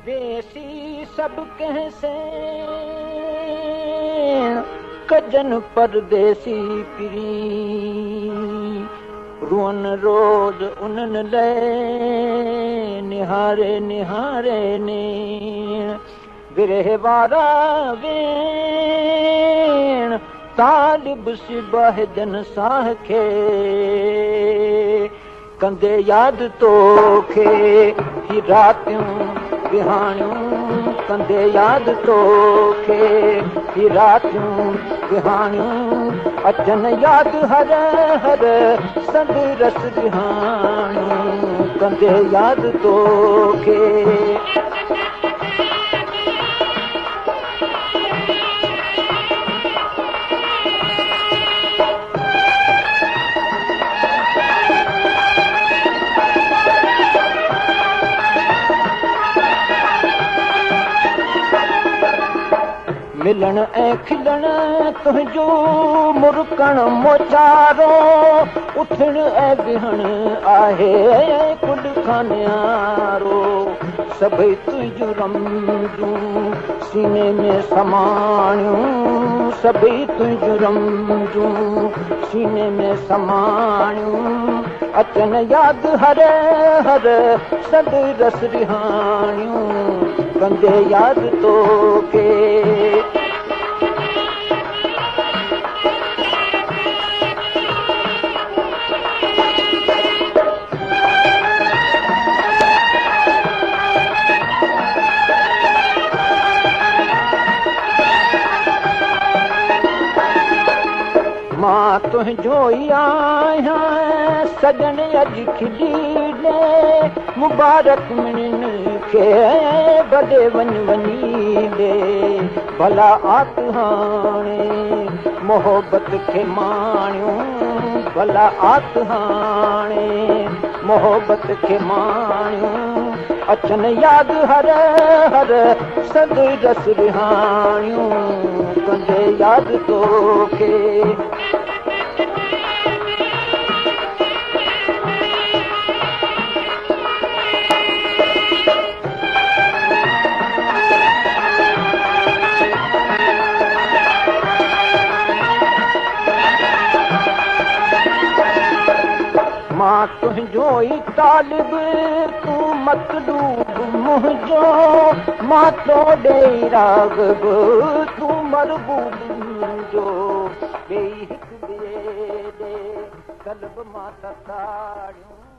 वेसी सब कहसे कजन परदेसी पिरी रुअन रोज उनन ले निहारे निहारे ने विरह वारा वेण तालिब सिबाह जन साह खे कंदे याद तोखे ही रातियूं विहाणियूं कंदे याद तोखे ही रातियूं विहाणियूं अचन याद हर हर संग रस विहाणियूं कंदे याद तोखे मिलन ऐं खिलण तुंहिंजो मुरकण मोचारो उथण ऐं विहण आहे कुल खानियारो सभई तुंहिंजूं रमजूं सीने में समाणियूं सभई तुंहिंजूं रमजूं सीने में समाणियूं अचन याद हर हर सद रस रिहाणियूं कंदे याद तोखे मां तुंहिंजो ई आहियां सजन अॼु खिली ॾे मुबारक मिणन खे भले वञ वञी ॾे भला आत हाणे मोहबत खे माणियूं भला आत हाणे मोहबत खे माणियूं अचन याद हर हर सद रस रिहाणियूं कंदे याद तोखे मां तुंहिंजो ई तालिब तूं मतलूब मुंहिंजो मां तो ॾेई राग़ब तूं मरबूब मुंहिंजो ॿई हिक ॿिए ॾे कल्ब मां तताड़ियूं